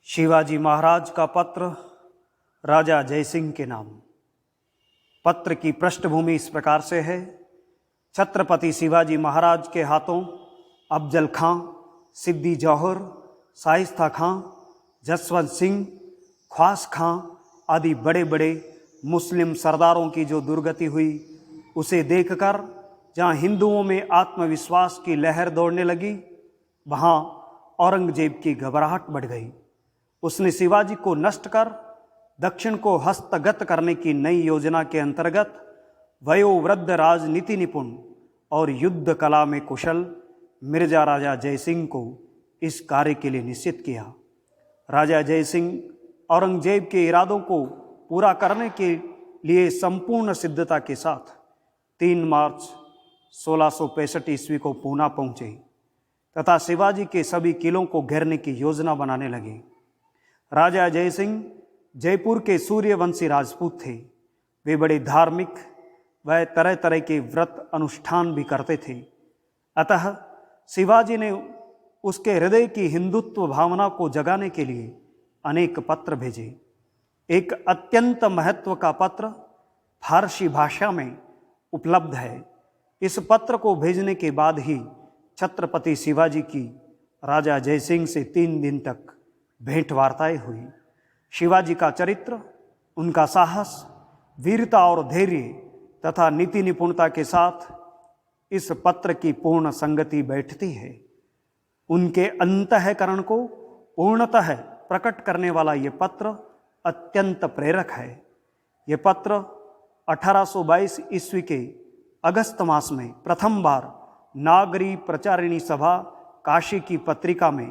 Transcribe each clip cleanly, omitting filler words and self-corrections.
शिवाजी महाराज का पत्र राजा जयसिंह के नाम। पत्र की पृष्ठभूमि इस प्रकार से है। छत्रपति शिवाजी महाराज के हाथों अफजल खां, सिद्दी जौहर, शाइस्ता खां, जसवंत सिंह, ख्वास खां आदि बड़े बड़े मुस्लिम सरदारों की जो दुर्गति हुई, उसे देखकर जहाँ हिंदुओं में आत्मविश्वास की लहर दौड़ने लगी, वहाँ औरंगजेब की घबराहट बढ़ गई। उसने शिवाजी को नष्ट कर दक्षिण को हस्तगत करने की नई योजना के अंतर्गत वयोवृद्ध राजनीति निपुण और युद्ध कला में कुशल मिर्जा राजा जयसिंह को इस कार्य के लिए निश्चित किया। राजा जयसिंह औरंगजेब के इरादों को पूरा करने के लिए संपूर्ण सिद्धता के साथ 3 मार्च 1665 ईस्वी को पूना पहुंचे तथा शिवाजी के सभी किलों को घेरने की योजना बनाने लगे। राजा जयसिंह जयपुर के सूर्यवंशी राजपूत थे। वे बड़े धार्मिक व तरह तरह के व्रत अनुष्ठान भी करते थे। अतः शिवाजी ने उसके हृदय की हिंदुत्व भावना को जगाने के लिए अनेक पत्र भेजे। एक अत्यंत महत्व का पत्र फारसी भाषा में उपलब्ध है। इस पत्र को भेजने के बाद ही छत्रपति शिवाजी की राजा जयसिंह से 3 दिन तक भेंट वार्ताएं हुई। शिवाजी का चरित्र, उनका साहस, वीरता और धैर्य तथा नीति निपुणता के साथ इस पत्र की पूर्ण संगति बैठती है। उनके अंतःकरण को पूर्णतः प्रकट करने वाला ये पत्र अत्यंत प्रेरक है। ये पत्र 1822 ईस्वी के अगस्त मास में प्रथम बार नागरी प्रचारिणी सभा काशी की पत्रिका में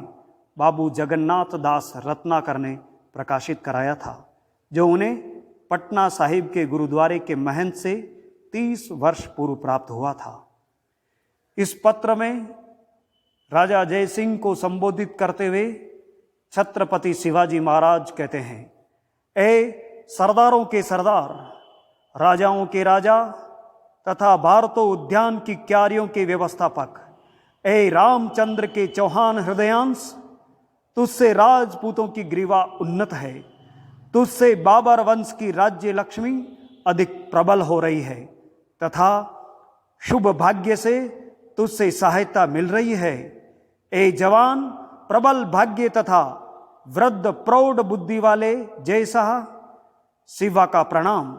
बाबू जगन्नाथ दास रत्नाकर ने प्रकाशित कराया था, जो उन्हें पटना साहिब के गुरुद्वारे के महंत से 30 वर्ष पूर्व प्राप्त हुआ था। इस पत्र में राजा जयसिंह को संबोधित करते हुए छत्रपति शिवाजी महाराज कहते हैं, ए सरदारों के सरदार, राजाओं के राजा तथा भारतो उद्यान की क्यारियों के व्यवस्थापक, ए रामचंद्र के चौहान हृदयांश, तुझसे राजपूतों की ग्रीवा उन्नत है, तुझसे बाबर वंश की राज्य लक्ष्मी अधिक प्रबल हो रही है तथा शुभ भाग्य से तुझसे सहायता मिल रही है। ए जवान, प्रबल भाग्य तथा वृद्ध प्रौढ़ बुद्धि वाले जय शाह, शिवा का प्रणाम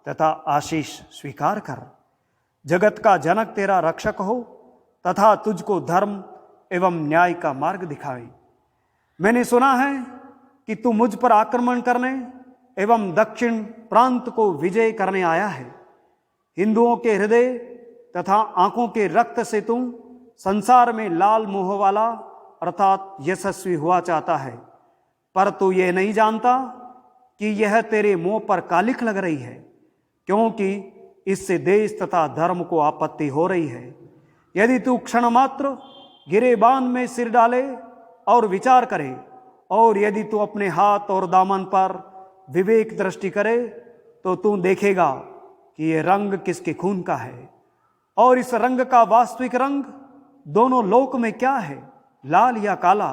तथा आशीष स्वीकार कर। जगत का जनक तेरा रक्षक हो तथा तुझको धर्म एवं न्याय का मार्ग दिखाए। मैंने सुना है कि तू मुझ पर आक्रमण करने एवं दक्षिण प्रांत को विजय करने आया है। हिंदुओं के हृदय तथा आंखों के रक्त से तू संसार में लाल मोह वाला अर्थात यशस्वी हुआ चाहता है, पर तू ये नहीं जानता कि यह तेरे मुंह पर कालिख लग रही है, क्योंकि इससे देश तथा धर्म को आपत्ति हो रही है। यदि तू क्षण मात्र गिरेबान में सिर डाले और विचार करे, और यदि तू अपने हाथ और दामन पर विवेक दृष्टि करे, तो तू देखेगा कि यह रंग किसके खून का है और इस रंग का वास्तविक रंग दोनों लोक में क्या है, लाल या काला।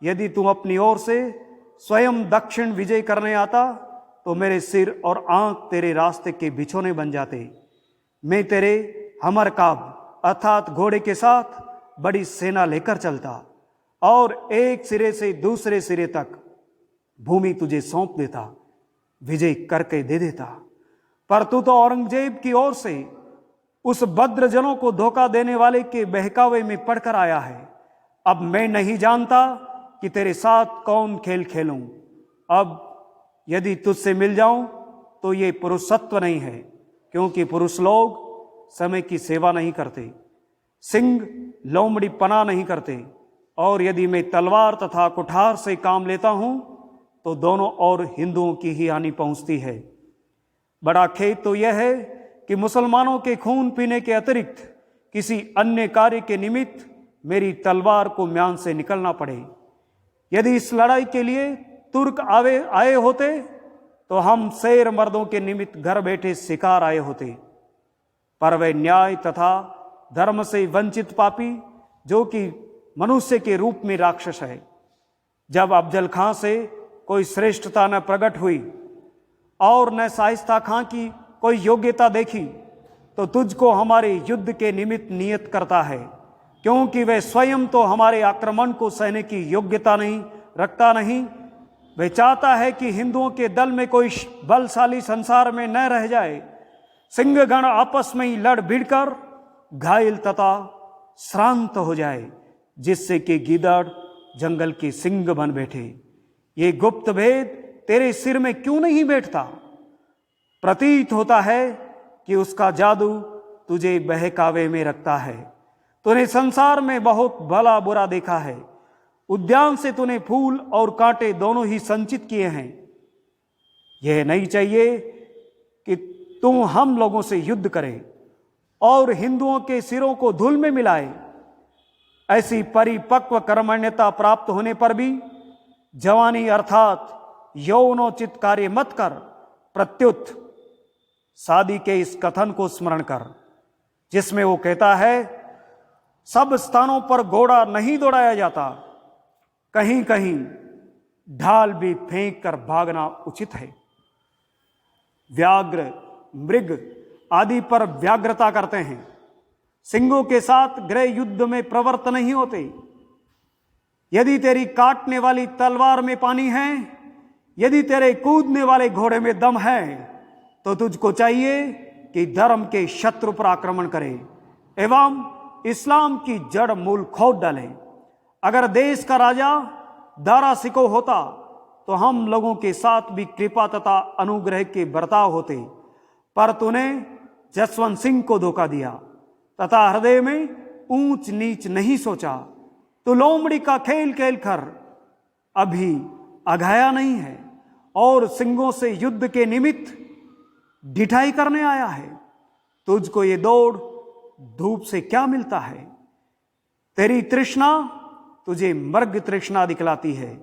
यदि तू अपनी ओर से स्वयं दक्षिण विजय करने आता तो मेरे सिर और आंख तेरे रास्ते के बिछोने बन जाते। मैं तेरे हमर काब अर्थात घोड़े के साथ बड़ी सेना लेकर चलता और एक सिरे से दूसरे सिरे तक भूमि तुझे सौंप देता, विजय करके दे देता। पर तू तो औरंगजेब की ओर से उस भद्रजनों को धोखा देने वाले के बहकावे में पड़कर आया है। अब मैं नहीं जानता कि तेरे साथ कौन खेल खेलूं। अब यदि तुझसे मिल जाऊं तो ये पुरुषत्व नहीं है, क्योंकि पुरुष लोग समय की सेवा नहीं करते, सिंह लोमड़ी पना नहीं करते, और यदि मैं तलवार तथा कुठार से काम लेता हूं तो दोनों और हिंदुओं की ही हानि पहुंचती है। बड़ा खेद तो यह है कि मुसलमानों के खून पीने के अतिरिक्त किसी अन्य कार्य के निमित्त मेरी तलवार को म्यान से निकलना पड़े। यदि इस लड़ाई के लिए तुर्क आए होते तो हम शेर मर्दों के निमित्त घर बैठे शिकार आए होते, पर वे न्याय तथा धर्म से वंचित पापी, जो कि मनुष्य के रूप में राक्षस है, जब अफजल खां से कोई श्रेष्ठता न प्रकट हुई और न शाइस्ता खां की कोई योग्यता देखी, तो तुझको हमारे युद्ध के निमित्त नियत करता है, क्योंकि वह स्वयं तो हमारे आक्रमण को सहने की योग्यता नहीं रखता नहीं। वह चाहता है कि हिंदुओं के दल में कोई बलशाली संसार में न रह जाए। सिंहगण आपस में ही लड़ भिड़कर घायल तथा श्रांत हो जाए, जिससे कि गिदड़ जंगल के सिंह बन बैठे। ये गुप्त भेद तेरे सिर में क्यों नहीं बैठता? प्रतीत होता है कि उसका जादू तुझे बहकावे में रखता है। तूने संसार में बहुत भला बुरा देखा है। उद्यान से तूने फूल और कांटे दोनों ही संचित किए हैं। यह नहीं चाहिए कि तू हम लोगों से युद्ध करे और हिंदुओं के सिरों को धूल में मिलाए। ऐसी परिपक्व कर्मण्यता प्राप्त होने पर भी जवानी अर्थात यौनोचित कार्य मत कर। प्रत्युत शादी के इस कथन को स्मरण कर, जिसमें वो कहता है, सब स्थानों पर घोड़ा नहीं दौड़ाया जाता, कहीं कहीं ढाल भी फेंक कर भागना उचित है। व्याघ्र मृग आदि पर व्याग्रता करते हैं, सिंहों के साथ गृह युद्ध में प्रवृत्त नहीं होते। यदि तेरी काटने वाली तलवार में पानी है, यदि तेरे कूदने वाले घोड़े में दम है, तो तुझको चाहिए कि धर्म के शत्रु पर आक्रमण करे एवं इस्लाम की जड़ मूल खोद डाले। अगर देश का राजा दारा सिको होता तो हम लोगों के साथ भी कृपा तथा अनुग्रह के बर्ताव होते, पर तूने जसवंत सिंह को धोखा दिया तथा हृदय में ऊंच नीच नहीं सोचा। तो लोमड़ी का खेल खेल कर अभी अघाया नहीं है और सिंहों से युद्ध के निमित्त ढिठाई करने आया है। तुझको ये दौड़ धूप से क्या मिलता है? तेरी तृष्णा तुझे मर्ग तृष्णा दिखलाती है।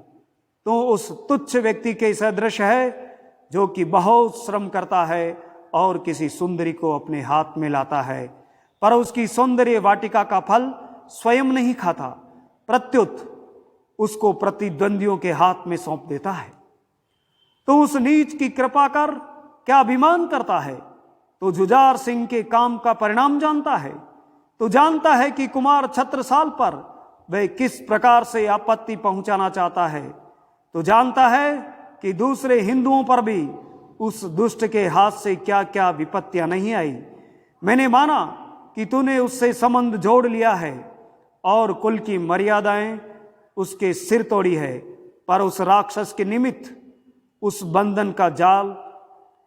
तो उस तुच्छ व्यक्ति के सदृश है जो कि बहुत श्रम करता है और किसी सुंदरी को अपने हाथ में लाता है, पर उसकी सौंदर्य वाटिका का फल स्वयं नहीं खाता, प्रत्युत उसको प्रतिद्वंदियों के हाथ में सौंप देता है। तो उस नीच की कृपा कर क्या अभिमान करता है? तो जुझार सिंह के काम का परिणाम जानता है। तो जानता है कि कुमार छत्रसाल पर वह किस प्रकार से आपत्ति पहुंचाना चाहता है। तो जानता है कि दूसरे हिंदुओं पर भी उस दुष्ट के हाथ से क्या क्या विपत्तियां नहीं आई। मैंने माना कि तूने उससे संबंध जोड़ लिया है और कुल की मर्यादाएं उसके सिर तोड़ी है, पर उस राक्षस के निमित्त उस बंधन का जाल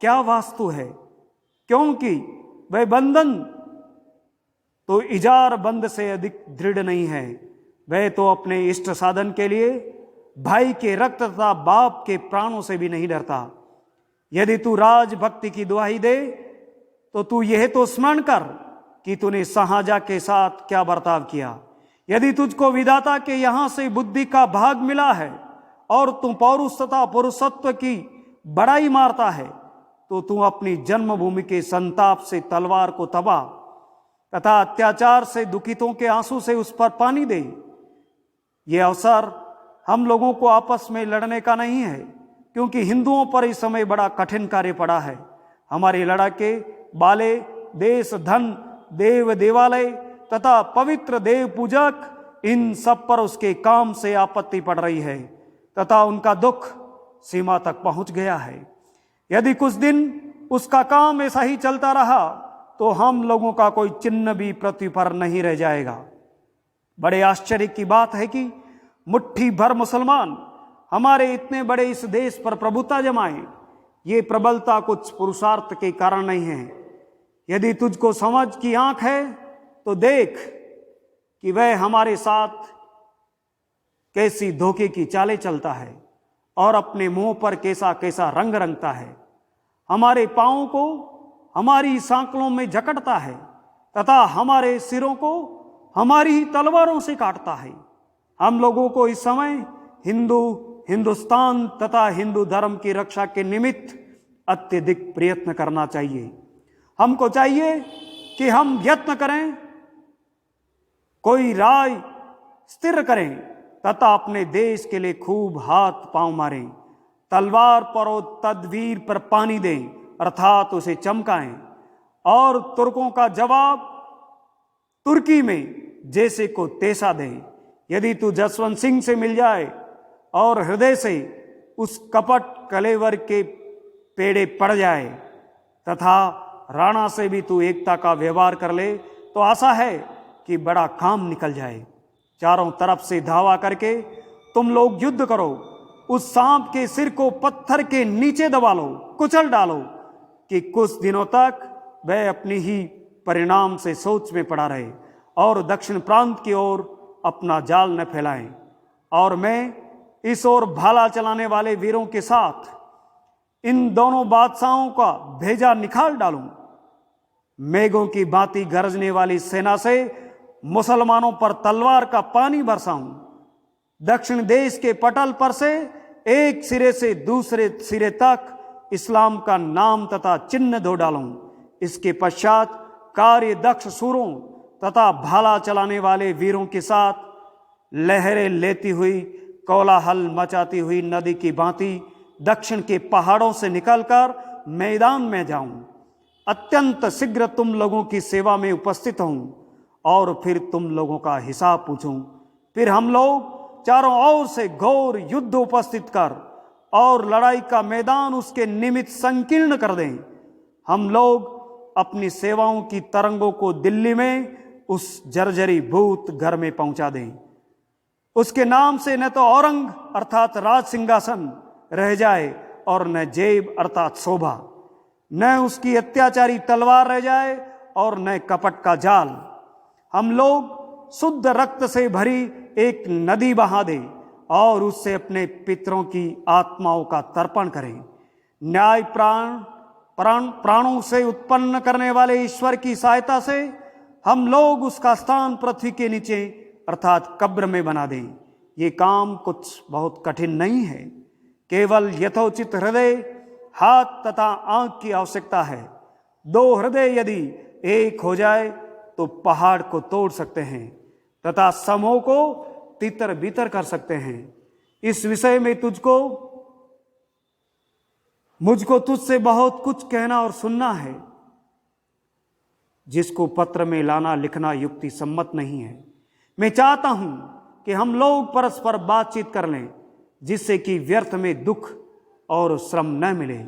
क्या वास्तु है? क्योंकि वह बंधन तो इजार बंध से अधिक दृढ़ नहीं है। वह तो अपने इष्ट साधन के लिए भाई के रक्त तथा बाप के प्राणों से भी नहीं डरता। यदि तू राजभक्ति की दुहाई दे तो तू यह तो स्मरण कर कि तूने शाहजहां के साथ क्या बर्ताव किया। यदि तुझको विधाता के यहां से बुद्धि का भाग मिला है और तू पौरुष तथा पुरुषत्व की बड़ाई मारता है, तो तू अपनी जन्मभूमि के संताप से तलवार को तबा तथा अत्याचार से दुखितों के आंसू से उस पर पानी दे। यह अवसर हम लोगों को आपस में लड़ने का नहीं है, क्योंकि हिंदुओं पर इस समय बड़ा कठिन कार्य पड़ा है। हमारे लड़ाके बाले देश धन देव देवालय तथा पवित्र देव पूजक, इन सब पर उसके काम से आपत्ति पड़ रही है तथा उनका दुख सीमा तक पहुंच गया है। यदि कुछ दिन उसका काम ऐसा ही चलता रहा तो हम लोगों का कोई चिन्ह भी पृथ्वी पर नहीं रह जाएगा। बड़े आश्चर्य की बात है कि मुट्ठी भर मुसलमान हमारे इतने बड़े इस देश पर प्रभुता जमाए। ये प्रबलता कुछ पुरुषार्थ के कारण नहीं है। यदि तुझको समझ की आंख है तो देख कि वह हमारे साथ कैसी धोखे की चालें चलता है और अपने मुंह पर कैसा कैसा रंग रंगता है। हमारे पांवों को हमारी सांकलों में जकड़ता है तथा हमारे सिरों को हमारी ही तलवारों से काटता है। हम लोगों को इस समय हिंदुस्तान तथा हिंदू धर्म की रक्षा के निमित्त अत्यधिक प्रयत्न करना चाहिए। हमको चाहिए कि हम यत्न करें, कोई राय स्थिर करें तथा अपने देश के लिए खूब हाथ पांव मारें, तलवार पर और तदवीर पर पानी दें अर्थात उसे चमकाएं, और तुर्कों का जवाब तुर्की में जैसे को तैसा दे। यदि तू जसवंत सिंह से मिल जाए और हृदय से उस कपट कलेवर के पेड़े पड़ जाए तथा राणा से भी तू एकता का व्यवहार कर ले तो आशा है कि बड़ा काम निकल जाए। चारों तरफ से धावा करके तुम लोग युद्ध करो, उस सांप के सिर को पत्थर के नीचे दबा लो, कुचल डालो कि कुछ दिनों तक वह अपनी ही परिणाम से सोच में पड़ा रहे और दक्षिण प्रांत की ओर अपना जाल न फैलाएं। और मैं इस ओर भाला चलाने वाले वीरों के साथ इन दोनों बादशाहों का भेजा निकाल डालूं। मेघों की भांति गरजने वाली सेना से मुसलमानों पर तलवार का पानी बरसाऊं। दक्षिण देश के पटल पर से एक सिरे से दूसरे सिरे तक इस्लाम का नाम तथा चिन्ह धो डालूं। इसके पश्चात कार्य दक्ष सूरों तथा भाला चलाने वाले वीरों के साथ लहरें लेती हुई कोलाहल मचाती हुई नदी की भांति दक्षिण के पहाड़ों से निकलकर मैदान में जाऊं। अत्यंत शीघ्र तुम लोगों की सेवा में उपस्थित हूं और फिर तुम लोगों का हिसाब पूछूं। फिर हम लोग चारों ओर से घोर युद्ध उपस्थित कर और लड़ाई का मैदान उसके निमित्त संकीर्ण कर दें। हम लोग अपनी सेवाओं की तरंगों को दिल्ली में उस जर्जरी भूत घर में पहुंचा दें। उसके नाम से न तो औरंग अर्थात राज सिंहासन रह जाए और न जेब अर्थात शोभा, न उसकी अत्याचारी तलवार रह जाए और न कपट का जाल। हम लोग शुद्ध रक्त से भरी एक नदी बहा दें और उससे अपने पितरों की आत्माओं का तर्पण करें। न्याय प्राणों से उत्पन्न करने वाले ईश्वर की सहायता से हम लोग उसका स्थान पृथ्वी के नीचे अर्थात कब्र में बना दें। ये काम कुछ बहुत कठिन नहीं है, केवल यथोचित हृदय, हाथ तथा आंख की आवश्यकता है। दो हृदय यदि एक हो जाए तो पहाड़ को तोड़ सकते हैं तथा समूह को तितर बितर कर सकते हैं। इस विषय में मुझको तुझसे बहुत कुछ कहना और सुनना है, जिसको पत्र में लाना लिखना युक्ति सम्मत नहीं है। मैं चाहता हूं कि हम लोग परस्पर बातचीत कर लें, जिससे कि व्यर्थ में दुख और श्रम न मिले।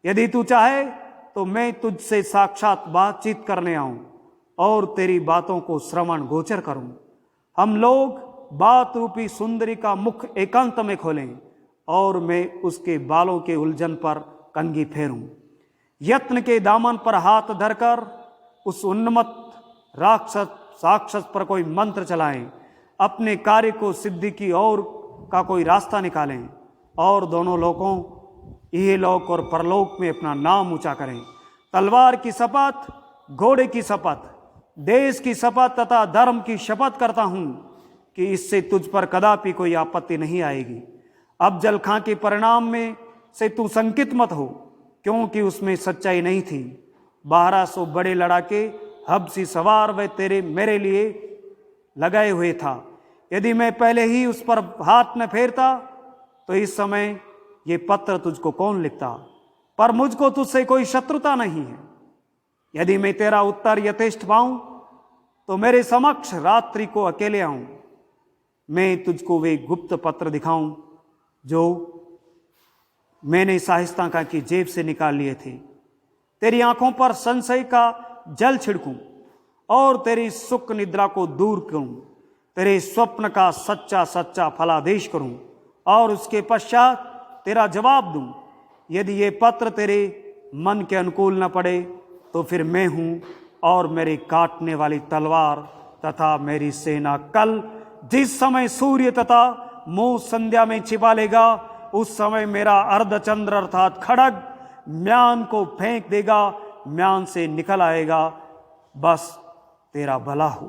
यदि तू चाहे तो मैं तुझसे साक्षात बातचीत करने आऊं और तेरी बातों को श्रवण गोचर करूं। हम लोग बात रूपी सुंदरी का मुख एकांत में खोलें और मैं उसके बालों के उलझन पर कंघी फेरूं। यत्न के दामन पर हाथ धरकर उस उन्मत्त राक्षस पर कोई मंत्र चलाएं, अपने कार्य को सिद्धि की ओर का कोई रास्ता निकालें और दोनों लोकों इहलोक और परलोक में अपना नाम ऊंचा करें। तलवार की शपथ, घोड़े की शपथ, देश की शपथ तथा धर्म की शपथ करता हूं कि इससे तुझ पर कदापि कोई आपत्ति नहीं आएगी। अब जलखां के परिणाम में से तू संकित मत हो, क्योंकि उसमें सच्चाई नहीं थी। 1200 बड़े लड़ाके हबसी सवार व मेरे लिए लगाए हुए था। यदि मैं पहले ही उस पर हाथ न फेरता तो इस समय ये पत्र तुझको कौन लिखता। पर मुझको तुझसे कोई शत्रुता नहीं है। यदि मैं तेरा उत्तर यथेष्ट पाऊं तो मेरे समक्ष रात्रि को अकेले आऊं। मैं तुझको वे गुप्त पत्र दिखाऊं जो मैंने शाहिस्ता की जेब से निकाल लिए थे। तेरी आंखों पर संशय का जल छिड़कूं और तेरी सुख निद्रा को दूर करूं। तेरे स्वप्न का सच्चा सच्चा फलादेश करूं और उसके पश्चात तेरा जवाब दूं। यदि ये पत्र तेरे मन के अनुकूल न पड़े तो फिर मैं हूं और मेरी काटने वाली तलवार तथा मेरी सेना कल जिस समय सूर्य तथा मुंह संध्या में छिपा लेगा, उस समय मेरा अर्धचंद्र अर्थात खड़ग म्यान को फेंक देगा, म्यान से निकल आएगा। बस तेरा भला हो।